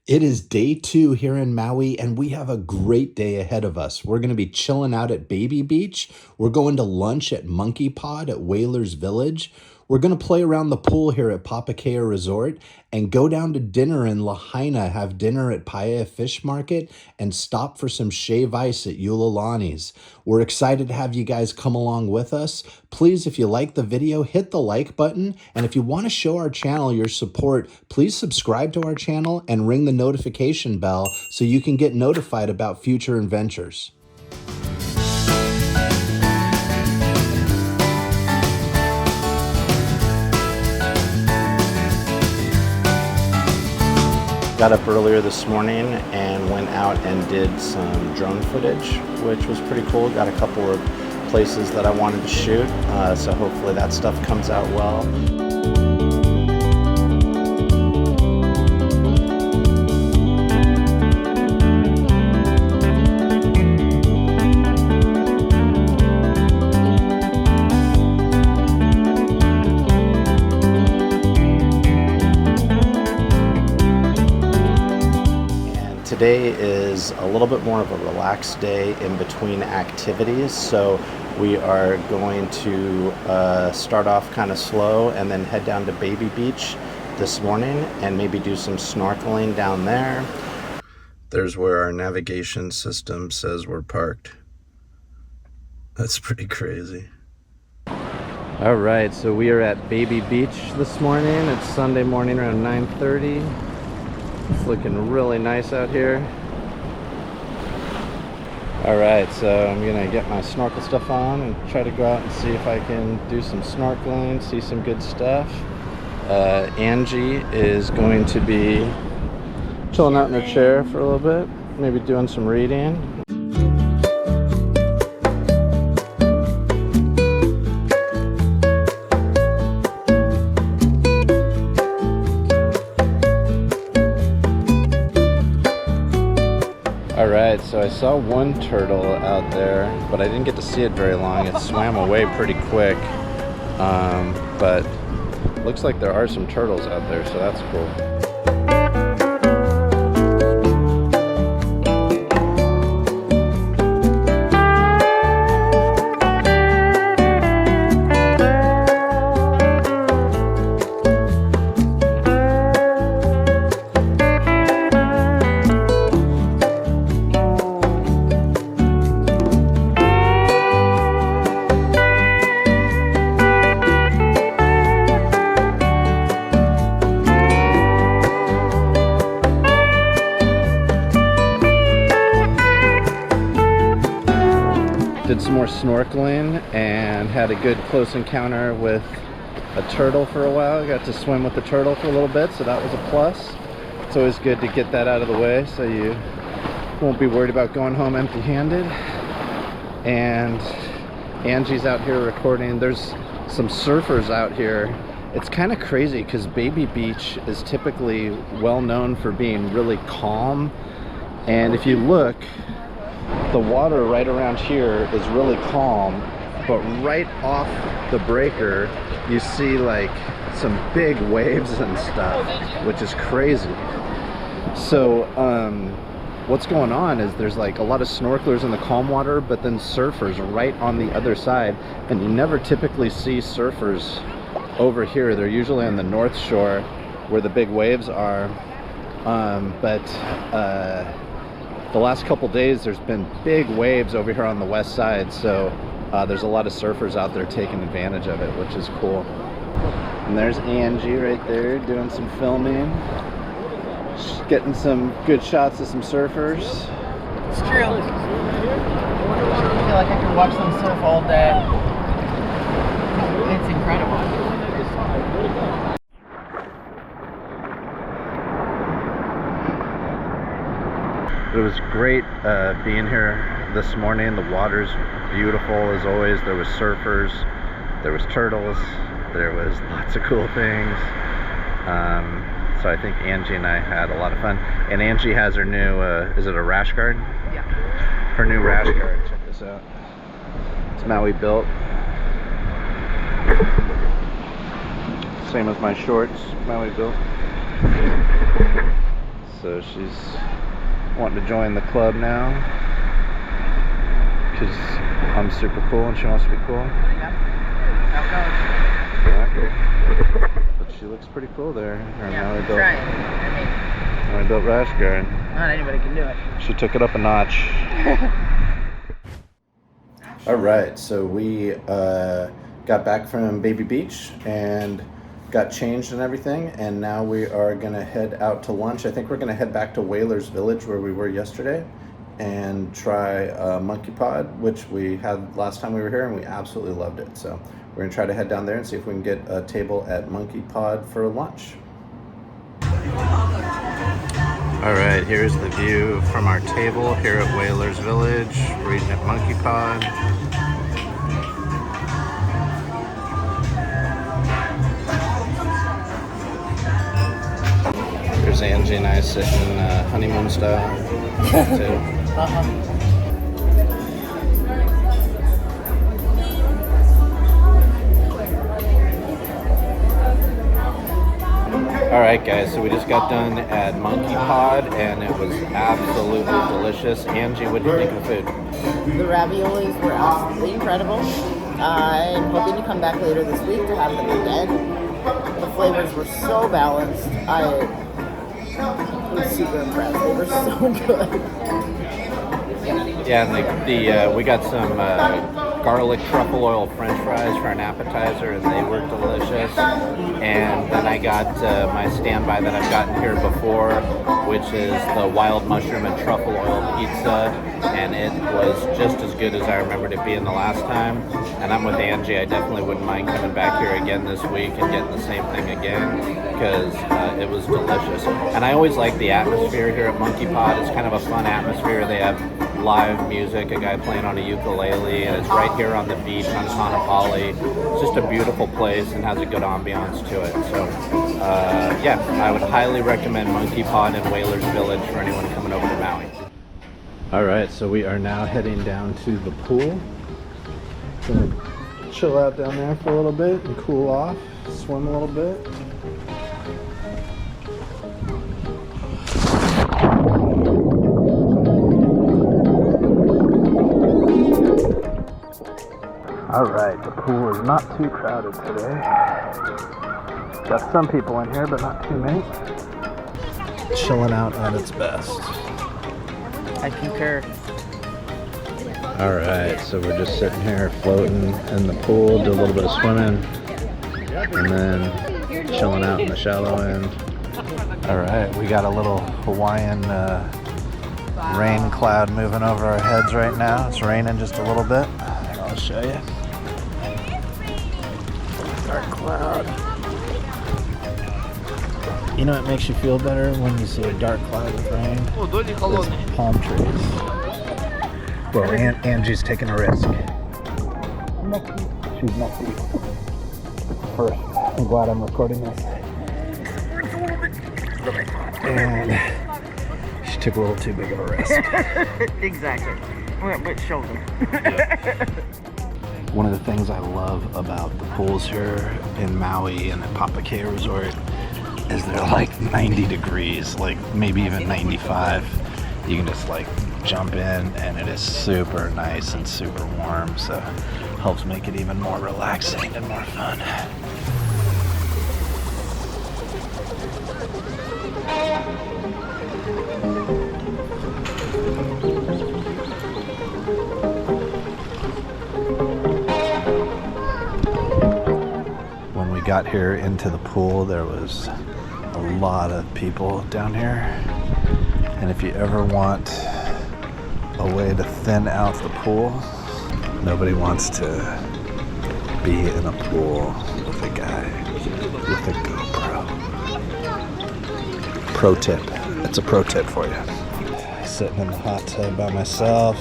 It is day 2 here in Maui, and we have a great day ahead of us. We're going to be chilling out at Baby Beach. We're going to lunch at Monkeypod at Whalers Village. We're going to play around the pool here at Papakea Resort and go down to dinner in Lahaina, have dinner at Paia Fish Market, and stop for some shave ice at Ululanis. We're excited to have you guys come along with us. Please, if you like the video, hit the like button. And if you want to show our channel your support, please subscribe to our channel and ring the notification bell so you can get notified about future adventures. Got up earlier this morning and went out and did some drone footage, which was pretty cool. Got a couple of places that I wanted to shoot, so hopefully that stuff comes out well. Today is a little bit more of a relaxed day in between activities, so we are going to start off kind of slow and then head down to Baby Beach this morning and maybe do some snorkeling down there. There's where our navigation system says we're parked. That's pretty crazy. All right, so we are at Baby Beach this morning. It's Sunday morning around 9:30. It's looking really nice out here. All right, so I'm gonna get my snorkel stuff on and try to go out and see if I can do some snorkeling, see some good stuff. Angie is going to be chilling out in her chair for a little bit, maybe doing some reading. Alright, so I saw one turtle out there, but I didn't get to see it very long. It swam away pretty quick, but looks like there are some turtles out there, so that's cool. Did some more snorkeling and had a good close encounter with a turtle for a while. Got to swim with the turtle for a little bit, so that was a plus. It's always good to get that out of the way so you won't be worried about going home empty-handed. And Angie's out here recording. There's some surfers out here. It's kind of crazy because Baby Beach is typically well known for being really calm, and if you look, the water right around here is really calm, but right off the breaker you see like some big waves and stuff, which is crazy. So what's going on is there's like a lot of snorkelers in the calm water, but then surfers right on the other side, and you never typically see surfers over here. They're usually on the north shore where the big waves are, but the last couple days there's been big waves over here on the west side, so there's a lot of surfers out there taking advantage of it, which is cool. And there's Angie right there doing some filming. She's getting some good shots of some surfers. It's true. I feel like I could watch them surf all day. It's incredible. It was great being here this morning. The water's beautiful as always. There was surfers, there was turtles, there was lots of cool things. So I think Angie and I had a lot of fun. And Angie has her new, is it a rash guard? Yeah. Her new rash guard. Check this out. It's Maui built. Same as my shorts, Maui built. So she's wanting to join the club now because I'm super cool and she wants to be cool. Yeah. Yeah. But she looks pretty cool there. Yeah, trying. I Maui built rash guard. not anybody can do it. She took it up a notch. All right, so we got back from Baby Beach and got changed and everything, and now we are gonna head out to lunch. I think we're gonna head back to Whalers Village where we were yesterday and try Monkeypod, which we had last time we were here and we absolutely loved it. So we're gonna try to head down there and see if we can get a table at Monkeypod for lunch. All right, here's the view from our table here at Whalers Village. We're eating at Monkeypod. There's Angie and I sitting honeymoon style too. Alright guys, so we just got done at Monkeypod and it was absolutely delicious. Angie, what did you think of the food? The raviolis were absolutely incredible. I'm hoping to come back later this week to have them again. The flavors were so balanced. I was super impressed. They were so good. Yeah, and we got some garlic truffle oil french fries for an appetizer and they were delicious. And then I got my standby that I've gotten here before, which is the wild mushroom and truffle oil pizza, and it was just as good as I remembered it being the last time. And I'm with Angie, I definitely wouldn't mind coming back here again this week and getting the same thing again because it was delicious. And I always like the atmosphere here at Monkeypod. It's kind of a fun atmosphere. They have live music, a guy playing on a ukulele, and it's right here on the beach on Kaanapali. It's just a beautiful place and has a good ambiance to it. So yeah, I would highly recommend Monkeypod and Whalers Village for anyone coming over to Maui. All right, so we are now heading down to the pool. Gonna chill out down there for a little bit and cool off, swim a little bit. All right, the pool is not too crowded today. Got some people in here, but not too many. Chilling out at its best. I concur. All right, so we're just sitting here floating in the pool, do a little bit of swimming, and then chilling out in the shallow end. All right, we got a little Hawaiian rain cloud moving over our heads right now. It's raining just a little bit. I'll show you. Dark cloud. You know what makes you feel better when you see a dark cloud with rain? It's palm trees. Well, Angie's taking a risk. She's nutsy. First, I'm glad I'm recording this. And she took a little too big of a risk. Exactly. Which shoulder? One of the things I love about the pools here in Maui and the Papakea Resort is they're like 90 degrees, like maybe even 95. You can just like jump in and it is super nice and super warm, so it helps make it even more relaxing and more fun. When we got here into the pool, there was a lot of people down here, and if you ever want a way to thin out the pool, nobody wants to be in a pool with a guy with a GoPro. Pro tip. It's a pro tip for you. Sitting in the hot tub by myself,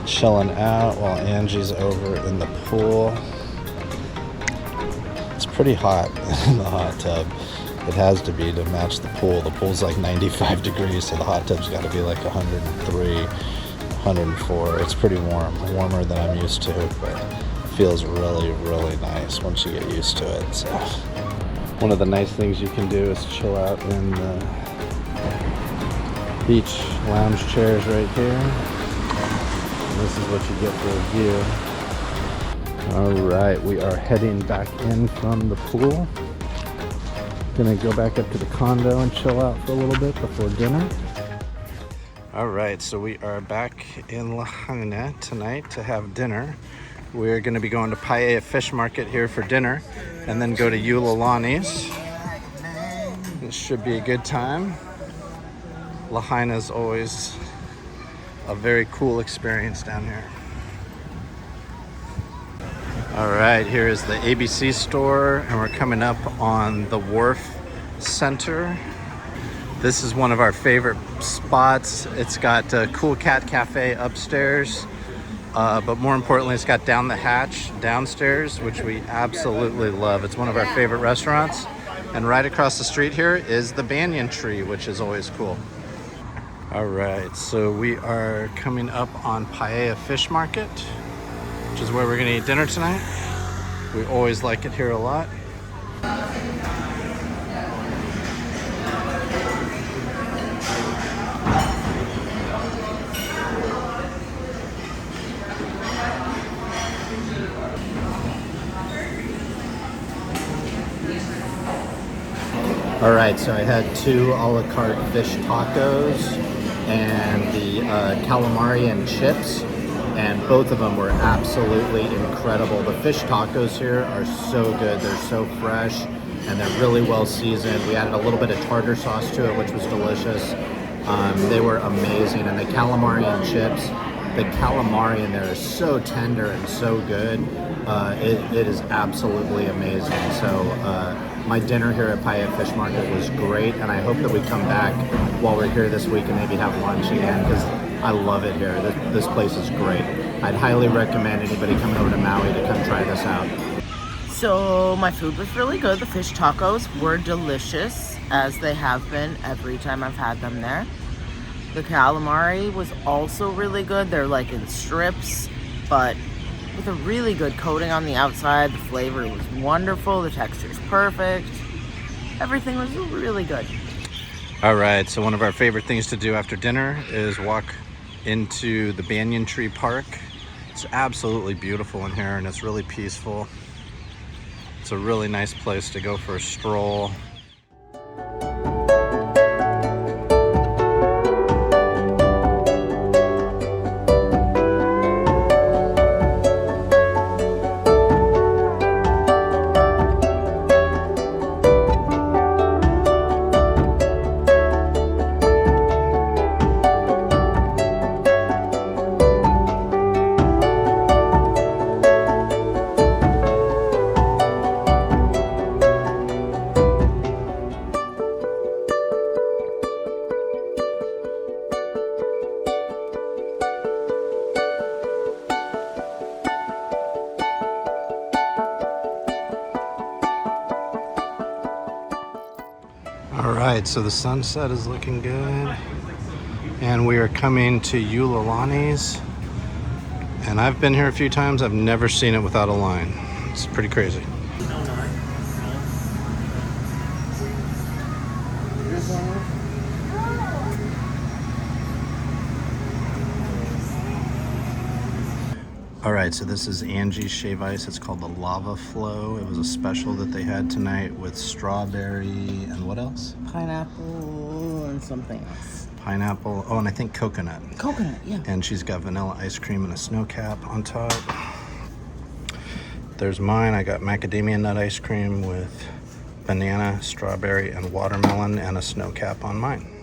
chilling out while Angie's over in the pool. It's pretty hot in the hot tub. It has to be to match the pool. The pool's like 95 degrees, so the hot tub's got to be like 103, 104. It's pretty warm, warmer than I'm used to, but it feels really, really nice once you get used to it. So, one of the nice things you can do is chill out in Beach lounge chairs right here. And this is what you get for a view. All right, we are heading back in from the pool. Gonna go back up to the condo and chill out for a little bit before dinner. All right, so we are back in Lahaina tonight to have dinner. We're gonna be going to Paia Fish Market here for dinner and then go to Ululanis. This should be a good time. Lahaina is always a very cool experience down here. All right, here is the ABC store, and we're coming up on the Wharf Center. This is one of our favorite spots. It's got a cool cat cafe upstairs, but more importantly, it's got Down the Hatch downstairs, which we absolutely love. It's one of our favorite restaurants. And right across the street here is the Banyan Tree, which is always cool. All right, so we are coming up on Paia Fish Market, which is where we're gonna eat dinner tonight. We always like it here a lot. All right, so I had 2 a la carte fish tacos and the calamari and chips, and both of them were absolutely incredible. The fish tacos here are so good. They're so fresh and they're really well seasoned. We added a little bit of tartar sauce to it, which was delicious. They were amazing. And the calamari and chips, the calamari in there is so tender and so good. It is absolutely amazing. So my dinner here at Paia Fish Market was great, and I hope that we come back while we're here this week and maybe have lunch again, because I love it here. This place is great. I'd highly recommend anybody coming over to Maui to come try this out. So my food was really good. The fish tacos were delicious, as they have been every time I've had them there. The calamari was also really good. They're like in strips, but with a really good coating on the outside. The flavor was wonderful. The texture is perfect. Everything was really good. All right, so one of our favorite things to do after dinner is walk into the Banyan Tree Park. It's absolutely beautiful in here, and it's really peaceful. It's a really nice place to go for a stroll. All right, so the sunset is looking good, and we are coming to Ululanis, and I've been here a few times. I've never seen it without a line. It's pretty crazy. All right, so this is Angie's Shave Ice. It's called the Lava Flow. It was a special that they had tonight with strawberry and what else? Pineapple and something else. Pineapple, oh, and I think coconut. Coconut, yeah. And she's got vanilla ice cream and a snow cap on top. There's mine. I got macadamia nut ice cream with banana, strawberry, and watermelon, and a snow cap on mine.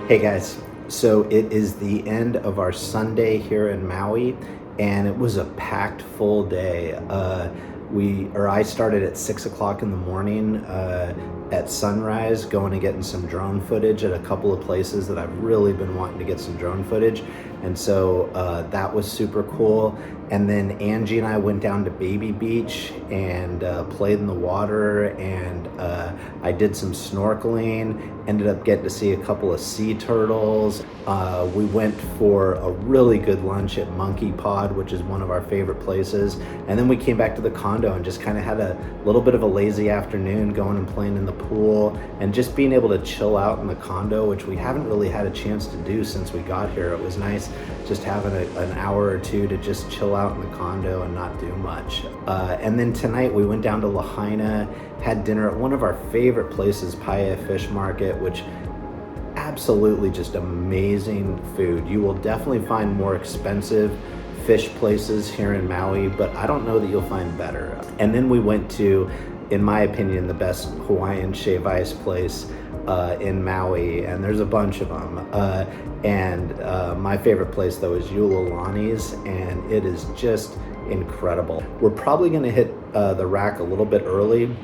Hey guys, so it is the end of our Sunday here in Maui, and it was a packed full day. I started at 6 o'clock in the morning at sunrise, going and getting some drone footage at a couple of places that I've really been wanting to get some drone footage. And so that was super cool. And then Angie and I went down to Baby Beach and played in the water, and I did some snorkeling, ended up getting to see a couple of sea turtles. We went for a really good lunch at Monkeypod, which is one of our favorite places. And then we came back to the condo and just kind of had a little bit of a lazy afternoon, going and playing in the pool and just being able to chill out in the condo, which we haven't really had a chance to do since we got here. It was nice just having an hour or two to just chill out in the condo and not do much. And then tonight we went down to Lahaina, had dinner at one of our favorite places, Paia Fish Market, which absolutely just amazing food. You will definitely find more expensive fish places here in Maui, but I don't know that you'll find better. And then we went to, in my opinion, the best Hawaiian shave ice place in Maui, and there's a bunch of them. My favorite place though is Ululanis, and it is just incredible. We're probably gonna hit the rack a little bit early.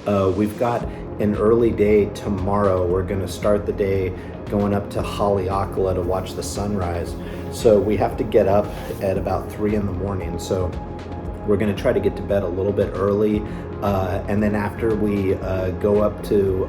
We've got an early day tomorrow. We're gonna start the day going up to Haleakala to watch the sunrise. So we have to get up at about 3 in the morning. So we're gonna try to get to bed a little bit early. And then after we go up to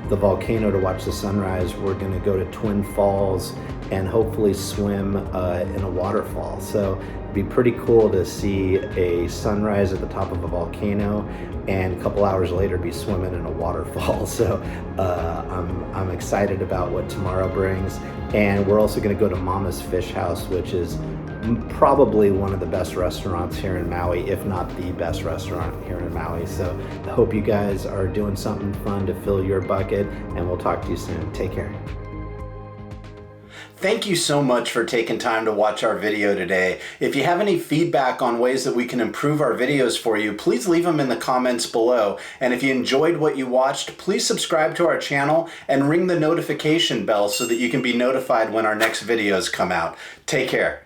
the volcano to watch the sunrise, we're gonna go to Twin Falls and hopefully swim in a waterfall. So it'd be pretty cool to see a sunrise at the top of a volcano and a couple hours later be swimming in a waterfall. So I'm excited about what tomorrow brings. And we're also gonna go to Mama's Fish House, which is probably one of the best restaurants here in Maui, if not the best restaurant here in Maui. So I hope you guys are doing something fun to fill your bucket, and we'll talk to you soon. Take care. Thank you so much for taking time to watch our video today. If you have any feedback on ways that we can improve our videos for you, please leave them in the comments below. And if you enjoyed what you watched, please subscribe to our channel and ring the notification bell so that you can be notified when our next videos come out. Take care.